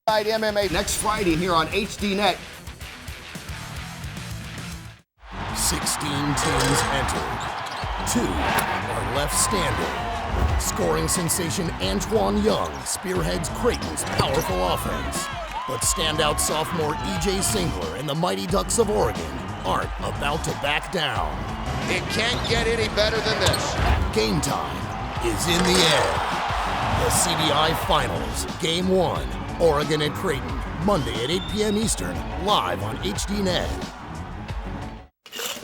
MMA next Friday here on HDNet. 16 teams entered. 2 are left standing. Scoring sensation Antoine Young spearheads Creighton's powerful offense. But standout sophomore E.J. Singler and the Mighty Ducks of Oregon aren't about to back down. It can't get any better than this. Game time is in the air. The CBI Finals, Game 1, Oregon at Creighton, Monday at 8 p.m. Eastern, live on HDNet.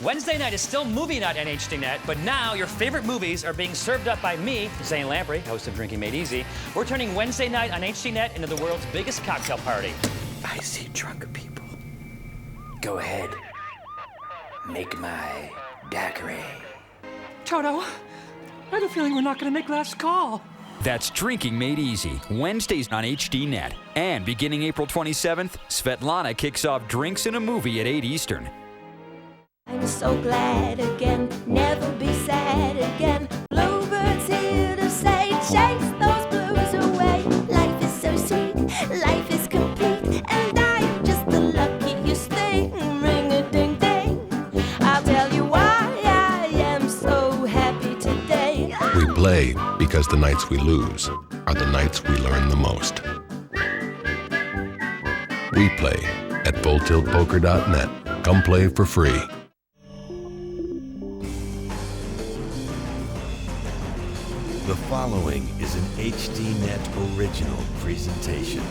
Wednesday night is still movie night on HDNet, but now your favorite movies are being served up by me, Zane Lamprey, host of Drinking Made Easy. We're turning Wednesday night on HDNet into the world's biggest cocktail party. I see drunk people. Go ahead. Make my daiquiri. Toto, I have a feeling we're not going to make last call. That's Drinking Made Easy, Wednesdays on HDNet. And beginning April 27th, Svetlana kicks off Drinks in a Movie at 8 Eastern. I'm so glad again, never be sad again. Bluebirds here to say, chase those blues away. Life is so sweet, life is complete, and I'm just the luckiest thing. Ring-a-ding-ding, I'll tell you why I am so happy today. We play because the nights we lose are the nights we learn the most. We play at fulltiltpoker.net. Come play for free. The following is an HDNet original presentation.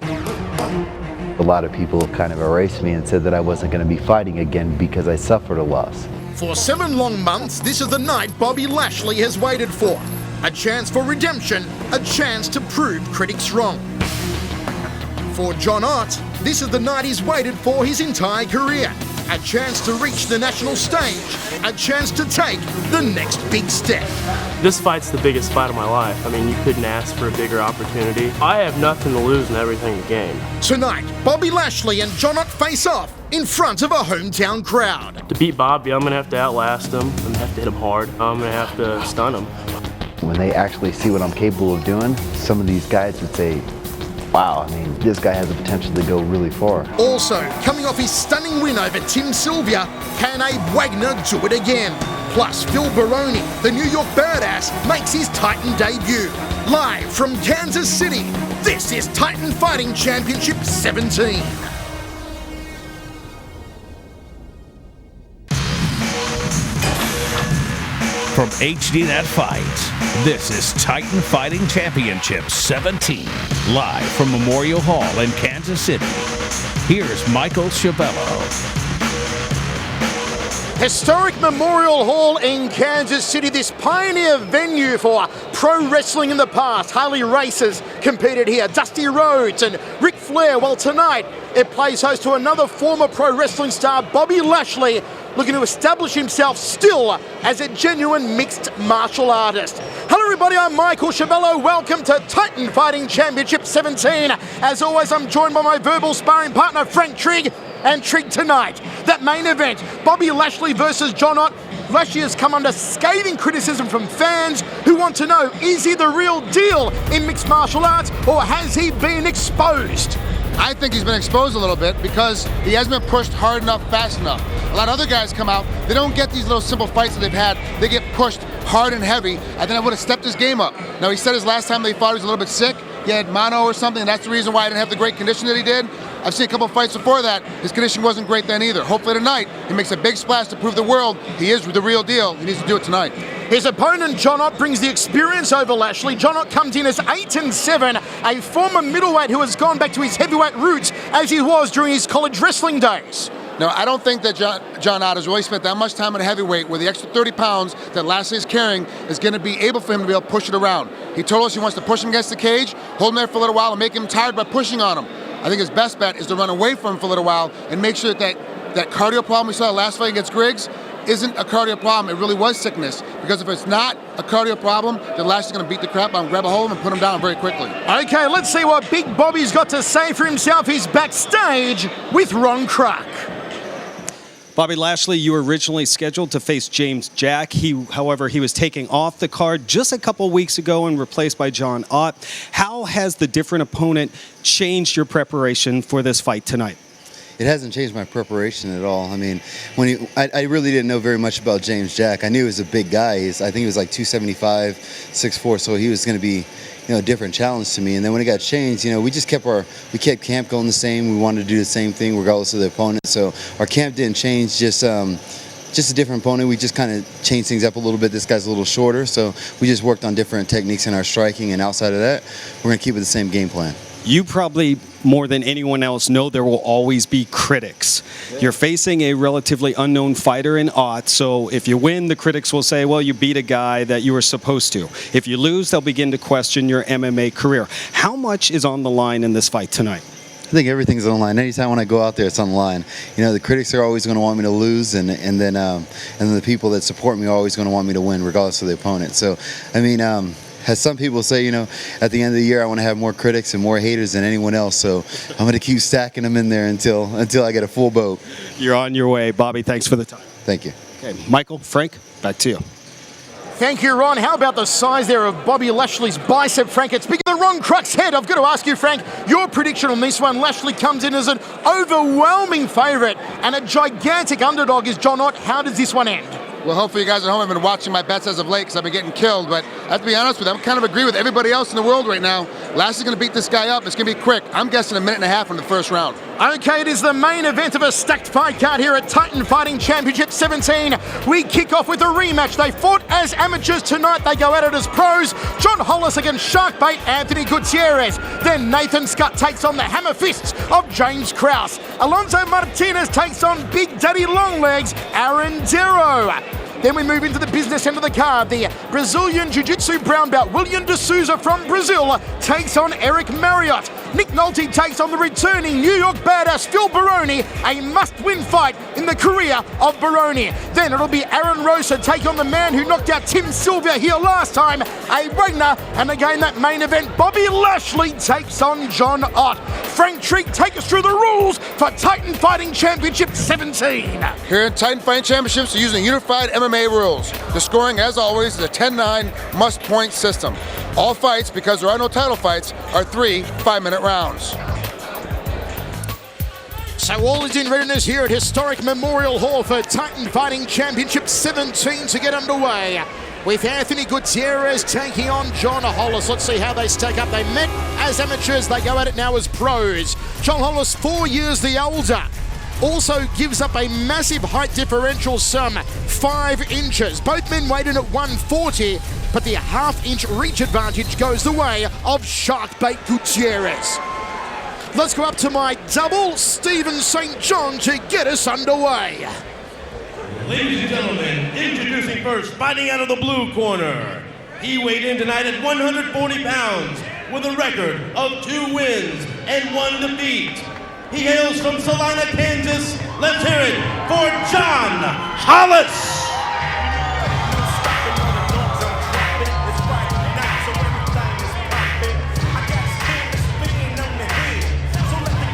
A lot of people kind of erased me and said that I wasn't going to be fighting again because I suffered a loss. For 7 long months, this is the night Bobby Lashley has waited for. A chance for redemption, a chance to prove critics wrong. For John Ott, this is the night he's waited for his entire career. A chance to reach the national stage, a chance to take the next big step. This fight's the biggest fight of my life. I mean, you couldn't ask for a bigger opportunity. I have nothing to lose and everything to gain. Tonight, Bobby Lashley and John Ott face off in front of a hometown crowd. To beat Bobby, I'm going to have to outlast him. I'm going to have to hit him hard. I'm going to have to stun him. When they actually see what I'm capable of doing, some of these guys would say, wow, I mean, this guy has the potential to go really far. Also, coming off his stunning win over Tim Sylvia, can Abe Wagner do it again? Plus, Phil Baroni, the New York Badass, makes his Titan debut. Live from Kansas City, this is Titan Fighting Championship 17. From HDNet Fights, this is Titan Fighting Championship 17, live from Memorial Hall in Kansas City. Here's Michael Schiavello. Historic Memorial Hall in Kansas City, this pioneer venue for pro wrestling in the past. Harley Races competed here, Dusty Rhodes and Ric Flair. Well, tonight it plays host to another former pro wrestling star, Bobby Lashley, looking to establish himself still as a genuine mixed martial artist. Hello everybody, I'm Michael Schiavello. Welcome to Titan Fighting Championship 17. As always, I'm joined by my verbal sparring partner, Frank Trigg. And Trigg tonight, that main event, Bobby Lashley versus John Ott. Lashley has come under scathing criticism from fans who want to know, is he the real deal in mixed martial arts or has he been exposed? I think he's been exposed a little bit because he hasn't been pushed hard enough, fast enough. A lot of other guys come out, they don't get these little simple fights that they've had. They get pushed hard and heavy. I think I would have stepped his game up. Now, he said his last time they fought he was a little bit sick. He had mono or something, and that's the reason why I didn't have the great condition that he did. I've seen a couple of fights before that. His condition wasn't great then either. Hopefully tonight, he makes a big splash to prove the world he is the real deal. He needs to do it tonight. His opponent, John Ott, brings the experience over Lashley. John Ott comes in as 8-7, a former middleweight who has gone back to his heavyweight roots as he was during his college wrestling days. No, I don't think that John Ott has really spent that much time at heavyweight where the extra 30 pounds that Lashley is carrying is going to be able for him to be able to push it around. He told us he wants to push him against the cage, hold him there for a little while, and make him tired by pushing on him. I think his best bet is to run away from him for a little while and make sure that cardio problem we saw last fight against Griggs isn't a cardio problem. It really was sickness. Because if it's not a cardio problem, then Lashley's going to beat the crap out of him, grab a hold of him, and put him down very quickly. Okay, let's see what Big Bobby's got to say for himself. He's backstage with Ron Kruk. Bobby Lashley, you were originally scheduled to face James Jack. However, he was taken off the card just a couple weeks ago and replaced by John Ott. How has the different opponent changed your preparation for this fight tonight? It hasn't changed my preparation at all. I mean, I really didn't know very much about James Jack. I knew he was a big guy. I think he was like 275, 6'4", so he was going to be, a different challenge to me. And then when it got changed, we just kept camp going the same. We wanted to do the same thing regardless of the opponent. So our camp didn't change, just a different opponent. We just kind of changed things up a little bit. This guy's a little shorter, so we just worked on different techniques in our striking, and outside of that, we're going to keep with the same game plan. You probably, more than anyone else, know there will always be critics. Yeah. You're facing a relatively unknown fighter in Ott, so if you win, the critics will say, well, you beat a guy that you were supposed to. If you lose, they'll begin to question your MMA career. How much is on the line in this fight tonight? I think everything's on the line. Anytime when I go out there, it's on the line. The critics are always going to want me to lose, and then the people that support me are always going to want me to win, regardless of the opponent. So, I mean, as some people say, at the end of the year, I want to have more critics and more haters than anyone else. So I'm going to keep stacking them in there until I get a full boat. You're on your way, Bobby. Thanks for the time. Thank you. Okay, Michael, Frank, back to you. Thank you, Ron. How about the size there of Bobby Lashley's bicep, Frank? It's bigger than Ron Kruk's head. I've got to ask you, Frank, your prediction on this one. Lashley comes in as an overwhelming favourite, and a gigantic underdog is John Ott. How does this one end? Well, hopefully you guys at home have been watching my bets as of late because I've been getting killed. But I have to be honest with you, I kind of agree with everybody else in the world right now. Lashley's going to beat this guy up. It's going to be quick. I'm guessing a minute and a half in the first round. Okay, it is the main event of a stacked fight card here at Titan Fighting Championship 17. We kick off with a rematch. They fought as amateurs tonight. They go at it as pros. John Hollis against Sharkbait Anthony Gutierrez. Then Nathan Schut takes on the hammer fists of James Krause. Alonso Martinez takes on Big Daddy Longlegs Aaron Darrow. Then we move into the business end of the card. The Brazilian Jiu-Jitsu brown belt William de Souza from Brazil takes on Eric Marriott. Nick Nolte takes on the returning New York badass Phil Baroni, a must-win fight in the career of Baroni. Then it'll be Aaron Rosa take on the man who knocked out Tim Sylvia here last time, A. Wagner. And again, that main event, Bobby Lashley takes on John Ott. Frank Treat, take us through the rules for Titan Fighting Championship 17. Here at Titan Fighting Championships, we're using unified MMA rules. The scoring, as always, is a 10-9 must-point system. All fights, because there are no title fights, are 3 5-minute rounds. So all is in readiness here at historic Memorial Hall for Titan Fighting Championship 17 to get underway, with Anthony Gutierrez taking on John Hollis. Let's see how they stack up. They met as amateurs, they go at it now as pros. John Hollis, 4 years the older, also gives up a massive height differential, some 5 inches. Both men weighed in at 140, but the half-inch reach advantage goes the way of Sharkbait Gutierrez. Let's go up to my double, Stephen St. John, to get us underway. Ladies and gentlemen, introducing first, fighting out of the blue corner. He weighed in tonight at 140 pounds with a record of 2 wins and 1 defeat. He hails from Salina, Kansas. Let's hear it for John Hollis.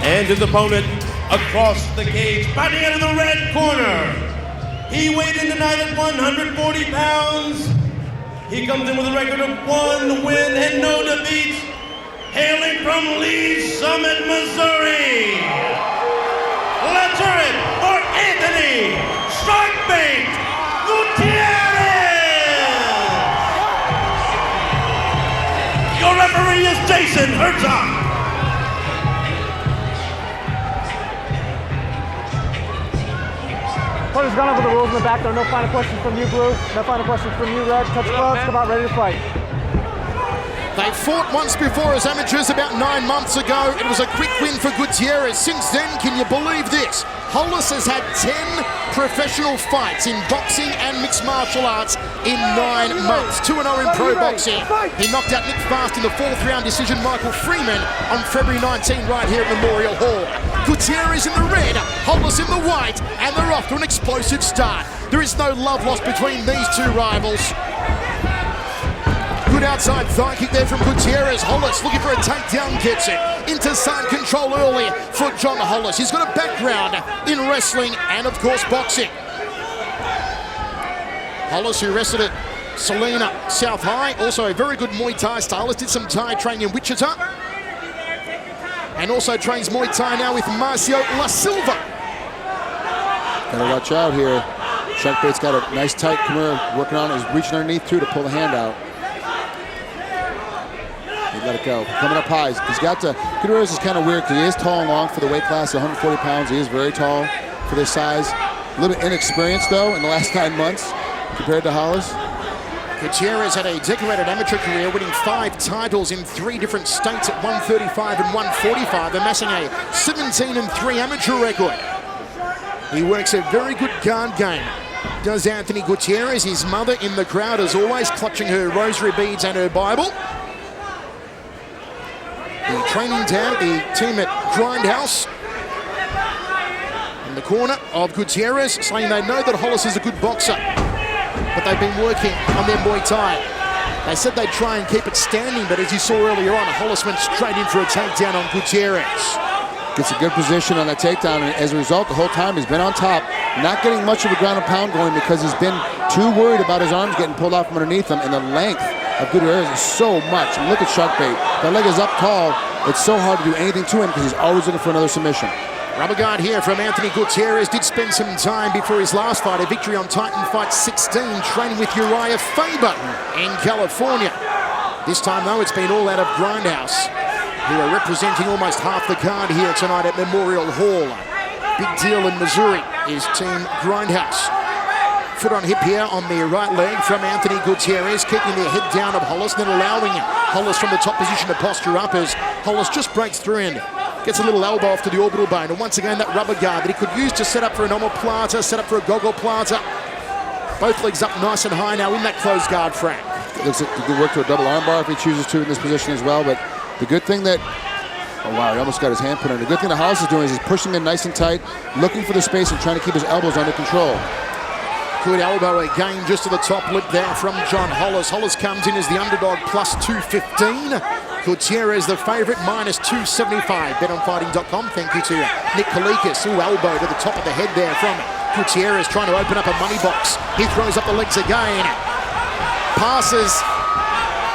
And his opponent across the cage, fighting out of the red corner. He weighed in tonight at 140 pounds. He comes in with a record of 1 win and no defeats. Hailing from Lee Summit, Missouri. Let's hear it for Anthony Sharkbait Gutierrez. Your referee is Jason Herzog. Coach has gone over the rules in the back. There are no final questions from you, Blue. No final questions from you, Red. Touch gloves, come out ready to fight. They fought once before as amateurs about 9 months ago. It was a quick win for Gutierrez. Since then, can you believe this? Hollis has had 10 professional fights in boxing and mixed martial arts in 9 months. 2-0 in pro boxing. He knocked out Nick Fast in the 4th round decision, Michael Freeman, on February 19 right here at Memorial Hall. Gutierrez in the red, Hollis in the white, and they're off to an explosive start. There is no love lost between these two rivals. Good outside thigh kick there from Gutierrez. Hollis looking for a takedown, gets it. Into side control early for John Hollis. He's got a background in wrestling and, of course, boxing. Hollis, who wrestled at Salina South High, also a very good Muay Thai stylist, did some Thai training in Wichita. And also trains Muay Thai now with Marcio La Silva. Gotta watch out here. Sharkbait's got a nice tight Kimura working on it. He's reaching underneath too to pull the hand out. He let it go. Coming up high. He's got to. Gutierrez is kind of weird because he is tall and long for the weight class, 140 pounds. He is very tall for this size. A little bit inexperienced though in the last 9 months compared to Hollis. Gutierrez had a decorated amateur career, winning 5 titles in 3 different states at 135 and 145, amassing a 17-3 amateur record. He works a very good guard game, does Anthony Gutierrez. His mother in the crowd is always clutching her rosary beads and her Bible. The training tab, the team at Grindhouse, in the corner of Gutierrez, saying they know that Hollis is a good boxer, but they've been working on their Muay Thai. They said they'd try and keep it standing, but as you saw earlier on, Hollis went straight in for a takedown on Gutierrez. Gets a good position on that takedown, and as a result, the whole time he's been on top, not getting much of a ground and pound going because he's been too worried about his arms getting pulled off from underneath him, and the length of Gutierrez is so much. And look at Sharkbait. That leg is up tall. It's so hard to do anything to him because he's always looking for another submission. Rubber guard here from Anthony Gutierrez. Did spend some time before his last fight, a victory on Titan Fight 16, training with Uriah Faber in California. This time, though, it's been all out of Grindhouse, who are representing almost half the card here tonight at Memorial Hall. Big deal in Missouri is Team Grindhouse. Foot on hip here on the right leg from Anthony Gutierrez, keeping the head down of Hollis, then allowing Hollis from the top position to posture up as Hollis just breaks through and gets a little elbow off to the orbital bone. And once again, that rubber guard that he could use to set up for an omoplata, set up for a gogoplata. Both legs up nice and high now in that closed guard, Frank. Looks like he could work to a double armbar if he chooses to in this position as well, but the good thing that, oh wow, he almost got his hand put on it. The good thing that Hollis is doing is he's pushing in nice and tight, looking for the space and trying to keep his elbows under control. Good elbow again just to the top lip there from John Hollis. Hollis comes in as the underdog plus 215. Gutierrez the favourite minus 275. BetOnFighting.com. Thank you to Nick Kalikas. Ooh, elbow to the top of the head there from Gutierrez, trying to open up a money box. He throws up the legs again. Passes.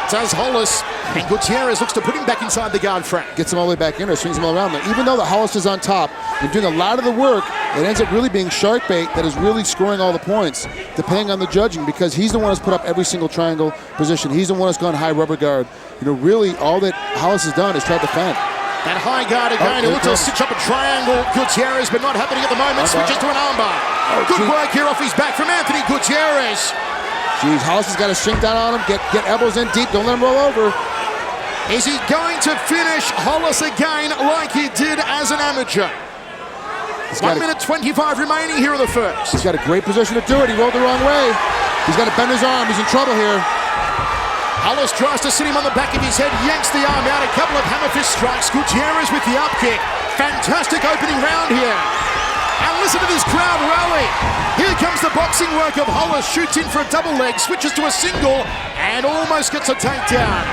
Does Hollis. And Gutierrez looks to put him back inside the guard, Frank. Gets him all the way back in or swings him all around. Even though the Hollis is on top and doing a lot of the work, it ends up really being Sharkbait that is really scoring all the points, depending on the judging, because he's the one that's put up every single triangle position. He's the one that's gone high rubber guard. You know, really all that Hollis has done is try to defend. That high guard again, he looks to stitch up a triangle. Gutierrez, but not happening at the moment. Switches to an armbar. Good work here off his back from Anthony Gutierrez. Jeez, Hollis has got to shrink down on him, get elbows in deep, don't let him roll over. Is he going to finish Hollis again like he did as an amateur? 1 minute 25 remaining here in the first. He's got a great position to do it. He rolled the wrong way. He's got to bend his arm. He's in trouble here. Hollis tries to sit him on the back of his head, yanks the arm out. A couple of hammer fist strikes. Gutierrez with the up kick. Fantastic opening round here. And listen to this crowd rally. Here comes the boxing work of Hollis. Shoots in for a double leg, switches to a single, and almost gets a takedown.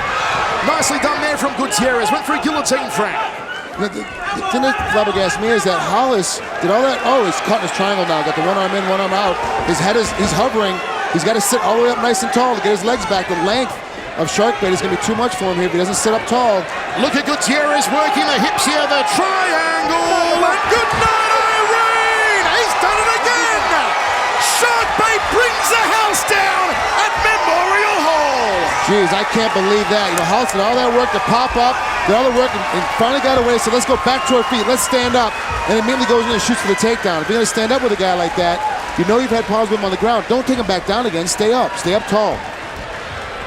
Nicely done there from Gutierrez. Went for a guillotine, Frank. The thing that flabbergasted me is that Hollis did all that. Oh, he's caught in his triangle now. Got the one arm in, one arm out. His head is, he's hovering. He's got to sit all the way up nice and tall to get his legs back. The length of Sharkbait is going to be too much for him here if he doesn't sit up tall. Look at Gutierrez working the hips here. The triangle. And good night, Irene. He's done it again. Sharkbait brings the house down at Memorial Hall. Jeez, I can't believe that. You know, Hollis did all that work to pop up, did all the work, and finally got away. So let's go back to our feet. Let's stand up. And immediately goes in and shoots for the takedown. If you're going to stand up with a guy like that, you know you've had problems with him on the ground. Don't take him back down again. Stay up tall.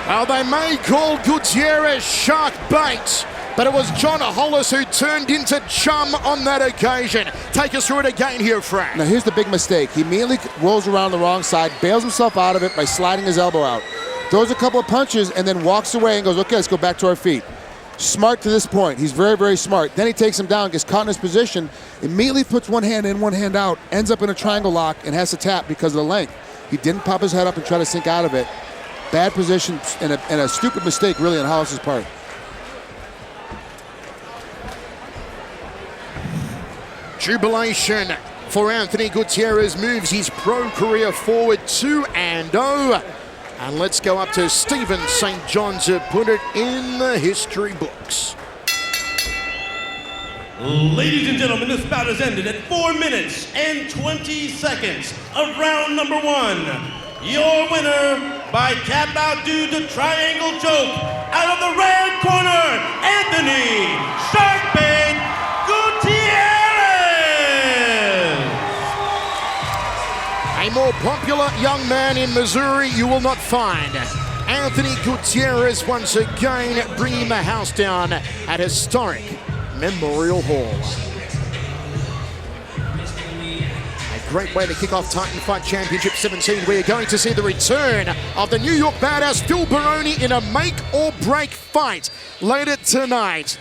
Well, they may call Gutierrez Sharkbait, but it was John Hollis who turned into chum on that occasion. Take us through it again here, Frank. Now here's the big mistake. He immediately rolls around the wrong side, bails himself out of it by sliding his elbow out. Throws a couple of punches and then walks away and goes, okay, let's go back to our feet. Smart to this point. He's very, very smart. Then he takes him down, gets caught in his position, immediately puts one hand in, one hand out, ends up in a triangle lock and has to tap because of the length. He didn't pop his head up and try to sink out of it. bad position and a stupid mistake really on Hollis's part. Jubilation for Anthony Gutierrez moves his pro career forward 2-0. And let's go up to Stephen St. John to put it in the history books. Ladies and gentlemen, this bout has ended at 4 minutes and 20 seconds of round number 1. Your winner by tap out due to triangle choke out of the red corner, Anthony Sharkbait Gutierrez. A more popular young man in Missouri you will not find. Anthony Gutierrez once again bringing the house down at historic Memorial Hall. A great way to kick off Titan Fight Championship 17. We are going to see the return of the New York badass Phil Baroni in a make-or-break fight later tonight.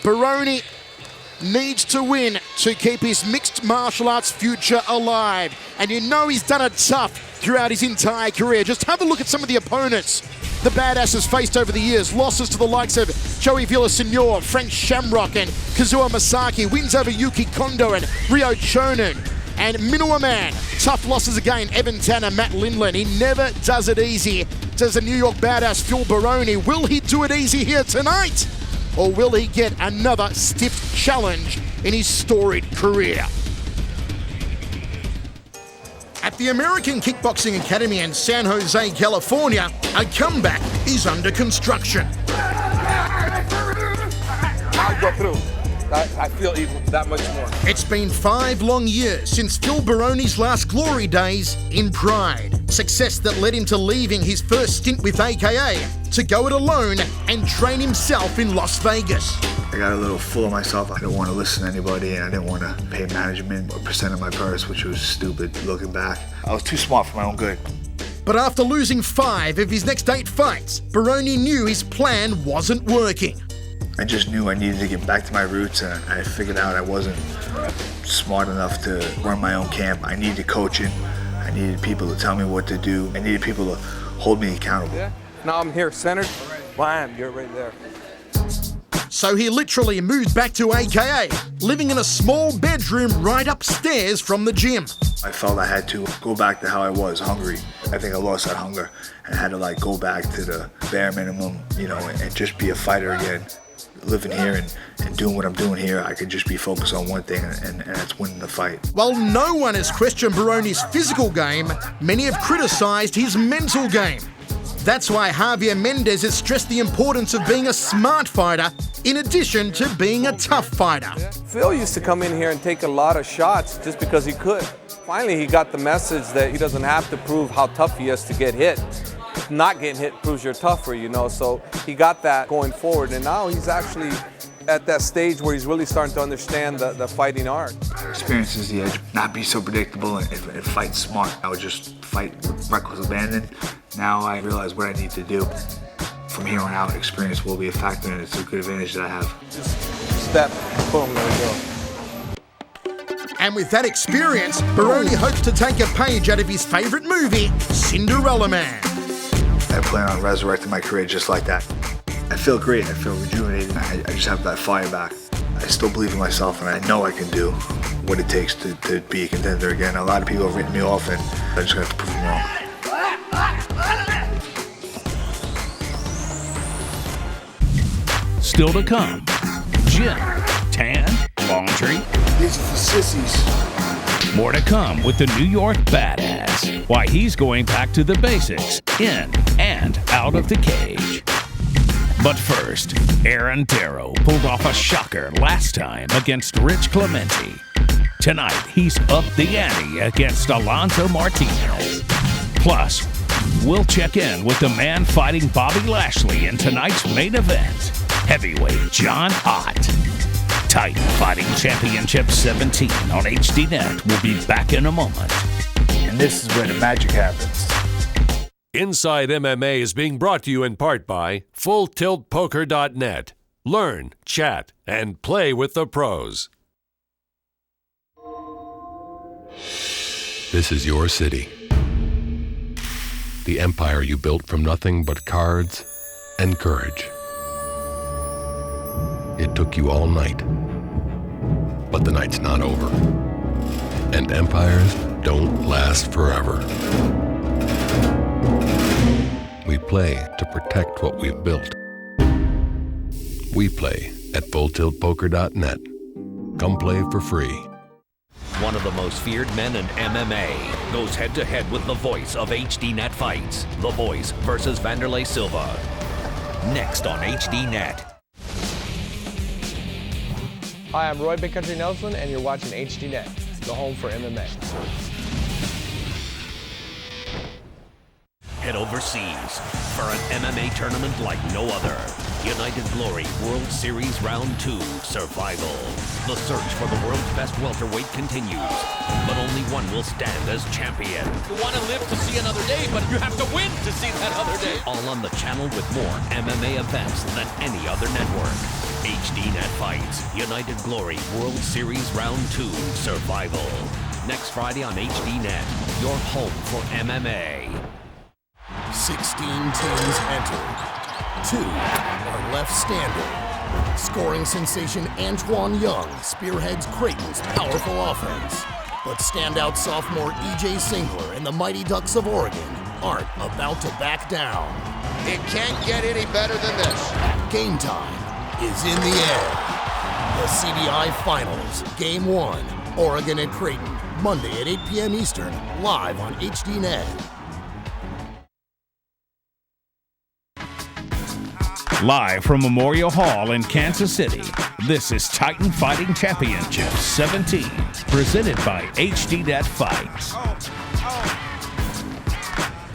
Baroni needs to win to keep his mixed martial arts future alive. And you know he's done it tough throughout his entire career. Just have a look at some of the opponents the badass has faced over the years. Losses to the likes of Joey Villasenor, Frank Shamrock, and Kazuo Masaki. Wins over Yuki Kondo and Ryo Chonen. And Minowa Man, tough losses again. Evan Tanner, Matt Lindland. He never does it easy. Does the New York badass Phil Baroni? Will he do it easy here tonight? Or will he get another stiff challenge in his storied career? At the American Kickboxing Academy in San Jose, California, a comeback is under construction. I'll go through. I feel even that much more. It's been 5 long years since Phil Baroni's last glory days in Pride. Success that led him to leaving his first stint with AKA to go it alone and train himself in Las Vegas. I got a little full of myself. I didn't want to listen to anybody, and I didn't want to pay management a percent of my purse, which was stupid looking back. I was too smart for my own good. But after losing 5 of his next 8 fights, Baroni knew his plan wasn't working. I just knew I needed to get back to my roots, and I figured out I wasn't smart enough to run my own camp. I needed coaching. I needed people to tell me what to do. I needed people to hold me accountable. Yeah. Now I'm here centered. Bam, you're right there. So he literally moved back to AKA, living in a small bedroom right upstairs from the gym. I felt I had to go back to how I was, hungry. I think I lost that hunger and had to go back to the bare minimum, and just be a fighter again. Living here and doing what I'm doing here, I could just be focused on one thing, and that's winning the fight. While no one has questioned Baroni's physical game, many have criticized his mental game. That's why Javier Mendez has stressed the importance of being a smart fighter in addition to being a tough fighter. Phil used to come in here and take a lot of shots just because he could. Finally, he got the message that he doesn't have to prove how tough he is to get hit. Not getting hit proves you're tougher, so he got that going forward, and now he's actually at that stage where he's really starting to understand the fighting art. Experience is the edge. Not be so predictable and fight smart. I would just fight with reckless abandon. Now I realize what I need to do. From here on out, experience will be a factor, and it's a good advantage that I have. Just step, boom, there we go. And with that experience, Baroni hopes to take a page out of his favorite movie, Cinderella Man. I plan on resurrecting my career just like that. I feel great, I feel rejuvenated, I just have that fire back. I still believe in myself, and I know I can do what it takes to be a contender again. A lot of people have written me off, and I'm just gonna have to prove them wrong. Still to come, gym, tan, laundry. These are for sissies. More to come with the New York badass. Why he's going back to the basics, in and out of the cage. But first, Aaron Darrow pulled off a shocker last time against Rich Clemente. Tonight, he's upped the ante against Alonzo Martinez. Plus, we'll check in with the man fighting Bobby Lashley in tonight's main event, heavyweight John Ott. Titan Fighting Championship 17 on HDNet will be back in a moment. And this is where the magic happens. Inside MMA is being brought to you in part by FullTiltPoker.net. Learn, chat, and play with the pros. This is your city. The empire you built from nothing but cards and courage. It took you all night. But the night's not over. And empires don't last forever. We play to protect what we've built. We play at FullTiltPoker.net. Come play for free. One of the most feared men in MMA goes head-to-head with the voice of HDNet Fights. The Voice versus Vanderlei Silva. Next on HDNet. Hi, I'm Roy Big Country Nelson, and you're watching HDNet, the home for MMA. Head overseas for an MMA tournament like no other. United Glory World Series Round 2 Survival. The search for the world's best welterweight continues, but only one will stand as champion. You want to live to see another day, but you have to win to see that other day. All on the channel with more MMA events than any other network. HDNet Fights, United Glory World Series Round 2 Survival. Next Friday on HDNet, your home for MMA. 16 teams entered. 2 are left standing. Scoring sensation Antoine Young spearheads Creighton's powerful offense. But standout sophomore E.J. Singler and the Mighty Ducks of Oregon aren't about to back down. It can't get any better than this. Game time is in the air. The CBI Finals, Game 1, Oregon and Creighton, Monday at 8 p.m. Eastern, live on HDNet. Live from Memorial Hall in Kansas City, this is Titan Fighting Championship 17, presented by HDNet Fights.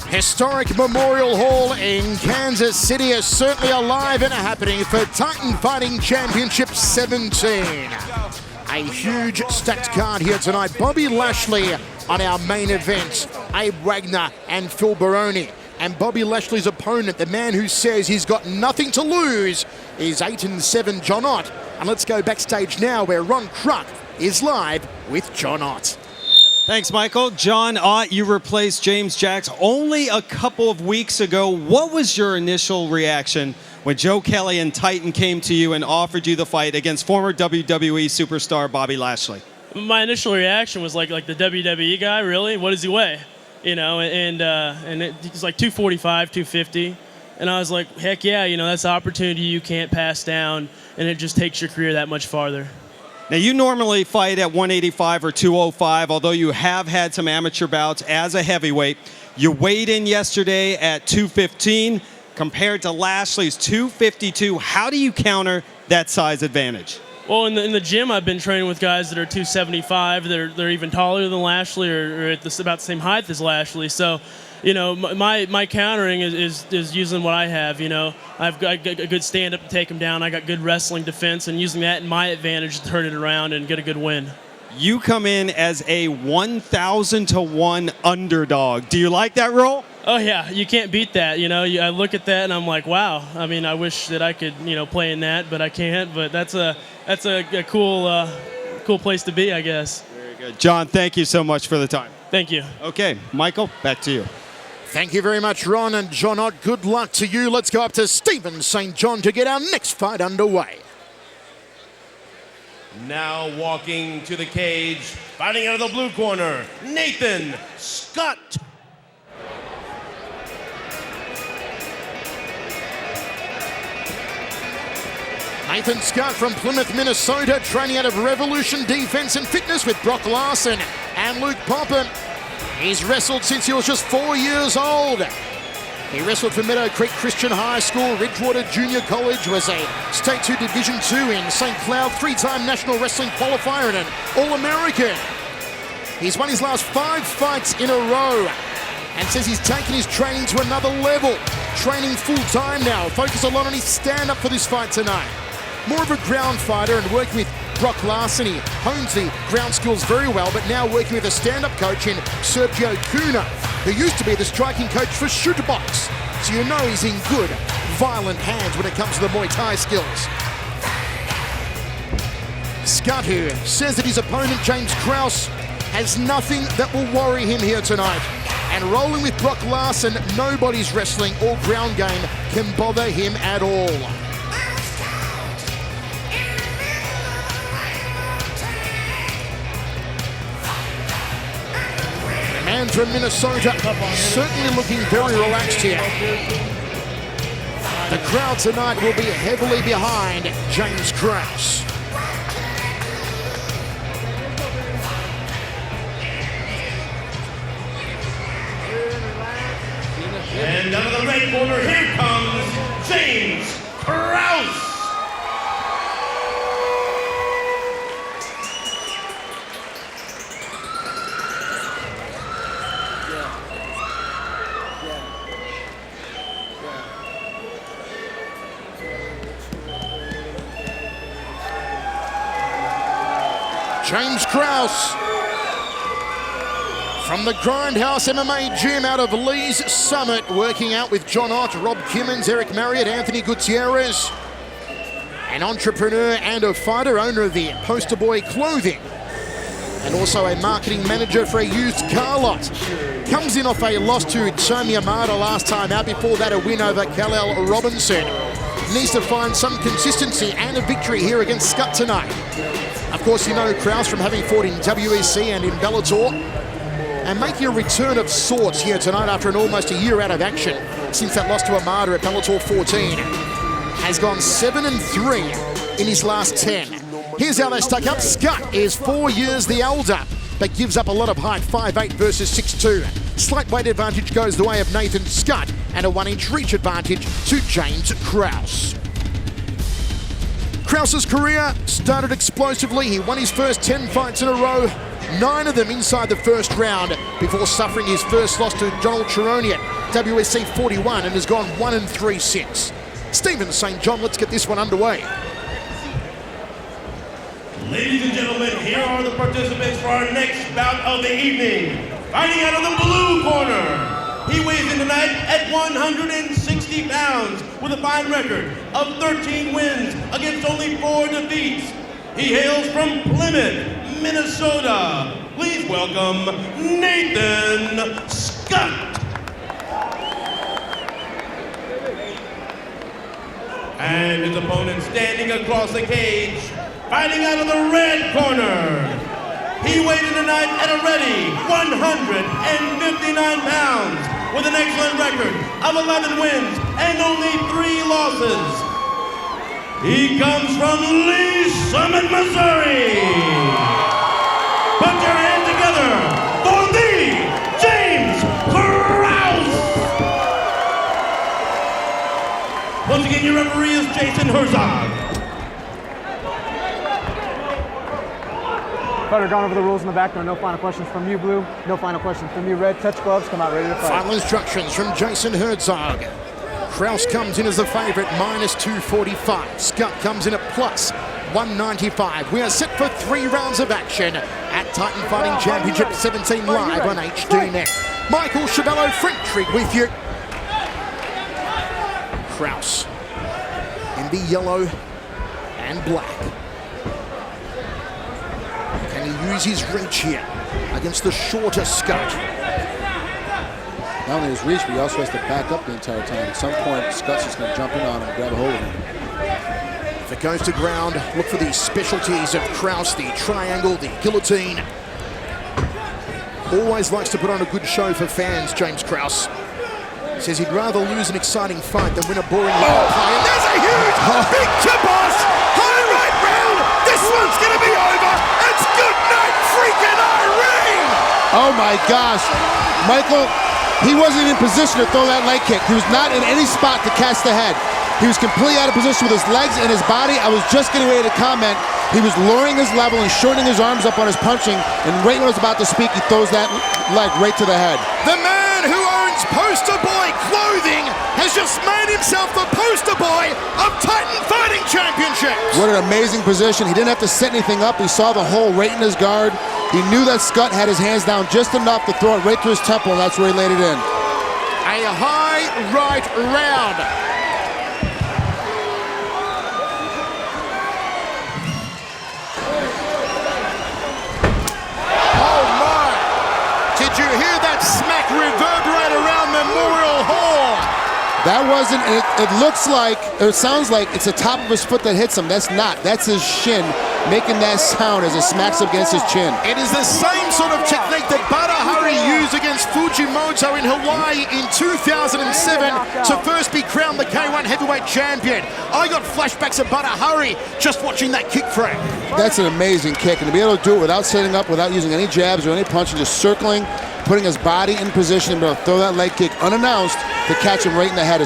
Historic Memorial Hall in Kansas City is certainly alive and happening for Titan Fighting Championship 17. A huge stacked card here tonight. Bobby Lashley on our main event, Abe Wagner and Phil Baroni. And Bobby Lashley's opponent, the man who says he's got nothing to lose, is 8-7 John Ott. And let's go backstage now where Ron Kruk is live with John Ott. Thanks, Michael. John Ott, you replaced James Jacks only a couple of weeks ago. What was your initial reaction when Joe Kelly and Titan came to you and offered you the fight against former WWE superstar Bobby Lashley? My initial reaction was like the WWE guy, really? What does he weigh? You know, and it's like 245, 250. And I was like, heck yeah, you know, that's an opportunity you can't pass down, and it just takes your career that much farther. Now, you normally fight at 185 or 205, although you have had some amateur bouts as a heavyweight. You weighed in yesterday at 215 compared to Lashley's 252. How do you counter that size advantage? Well, in the gym, I've been training with guys that are 275. They're even taller than Lashley, or at about the same height as Lashley. So, you know, my countering is using what I have. You know, I've got a good stand-up to take him down. I got good wrestling defense, and using that in my advantage to turn it around and get a good win. You come in as a 1,000-to-1 underdog. Do you like that role? Oh, yeah. You can't beat that. You know, I look at that, and I'm like, wow. I mean, I wish that I could, you know, play in that, but I can't. But that's a cool place to be, I guess. Very good. John, thank you so much for the time. Thank you. Okay, Michael, back to you. Thank you very much, Ron and John Ott. Good luck to you. Let's go up to Stephen St. John to get our next fight underway. Now walking to the cage, fighting out of the blue corner, Nathan Schut. Nathan Schut from Plymouth, Minnesota, training out of Revolution Defense and Fitness with Brock Larson and Luke Poppen. He's wrestled since he was just 4 years old. He wrestled for Meadow Creek Christian High School, Ridgewater Junior College, was a State 2 Division II in St. Cloud, 3-time National Wrestling Qualifier and an All-American. He's won his last 5 fights in a row and says he's taken his training to another level. Training full-time now, focus a lot on his stand-up for this fight tonight. More of a ground fighter and working with Brock Larson. He hones the ground skills very well, but now working with a stand-up coach in Sergio Cunha, who used to be the striking coach for Schut. So you know he's in good, violent hands when it comes to the Muay Thai skills. Schut, who says that his opponent, James Krause, has nothing that will worry him here tonight, And rolling with Brock Larson, nobody's wrestling or ground game can bother him at all. The man from Minnesota certainly looking very relaxed here. The crowd tonight will be heavily behind James Krause. And out of the red corner, here comes James Krause. James Krause from the Grindhouse MMA gym out of Lee's Summit, working out with John Ott, Rob Kimmins, Eric Marriott, Anthony Gutierrez. An entrepreneur and a fighter, owner of the Poster Boy Clothing, and also a marketing manager for a used car lot. Comes in off a loss to Tomi Amada last time out, before that a win over Kal-El Robinson. Needs to find some consistency and a victory here against Schut tonight. Of course, you know Krause from having fought in WEC and in Bellator, and making a return of sorts here tonight after almost a year out of action since that loss to Amada at Bellator 14. Has gone 7-3 in his last 10. Here's how they stack up. Schut is 4 years the elder, but gives up a lot of height, 5'8" versus 6'2". Slight weight advantage goes the way of Nathan Schut, and a 1-inch reach advantage to James Krause. Krause's career started explosively. He won his first 10 fights in a row, 9 of them inside the first round, before suffering his first loss to Donald Cerrone at WEC 41, and has gone 1-3 since. Stephen St. John, let's get this one underway. Ladies and gentlemen, here are the participants for our next bout of the evening. Fighting out of the blue corner, he weighs in tonight at 160 pounds with a fine record of 13 wins against only 4 defeats. He hails from Plymouth, Minnesota. Please welcome Nathan Schut. And his opponent standing across the cage, fighting out of the red corner. He weighed in tonight at a ready 159 pounds with an excellent record of 11 wins and only 3 losses. He comes from Lee's Summit, Missouri. Put your hands together for the James Krause. Once again, your referee is Jason Herzog. Fighter gone over the rules in the back. There are no final questions from you, blue. No final questions from you, red. Touch gloves. Come out ready to fight. Final instructions from Jason Herzog. Krause comes in as the favorite, minus 245. Schut comes in at plus 195. We are set for 3 rounds of action at Titan Fighting Championship 17 live on HDNet. Michael Chavello French with you. Krause in the yellow and black. Can he use his reach here against the shorter Schut? Not only his reach, but he also has to back up the entire time. At some point, Schut's just going to jump in on him and grab a hold of him. If it goes to ground, look for the specialties of Krause, the triangle, the guillotine. Always likes to put on a good show for fans, James Krause. Says he'd rather lose an exciting fight than win a boring play. And there's a huge, big tip-off! High right round! This one's going to be over! It's good night, freaking Irene! Oh my gosh. Michael, he wasn't in position to throw that leg kick. He was not in any spot to catch the head. He was completely out of position with his legs and his body. I was just getting ready to comment. He was lowering his level and shortening his arms up on his punching, and right when I was about to speak, he throws that leg right to the head. The man who owns Poster Boy Clothing has just made himself the poster boy of Titan Fighting Championships. What an amazing position. He didn't have to set anything up. He saw the hole right in his guard. He knew that Schut had his hands down just enough to throw it right to his temple, and that's where he laid it in. A high right round. Oh my! Did you hear that smack reverse? That wasn't, it looks like, or it sounds like it's the top of his foot that hits him. That's not. That's his shin making that sound as it smacks up against his chin. It is the same sort of technique that Badahari used against Fujimoto in Hawaii in 2007 to first be crowned the K1 heavyweight champion. I got flashbacks of Badahari just watching that kick frame. That's an amazing kick, and to be able to do it without setting up, without using any jabs or any punching, just circling, putting his body in position and be able to throw that leg kick unannounced to catch him right in the head.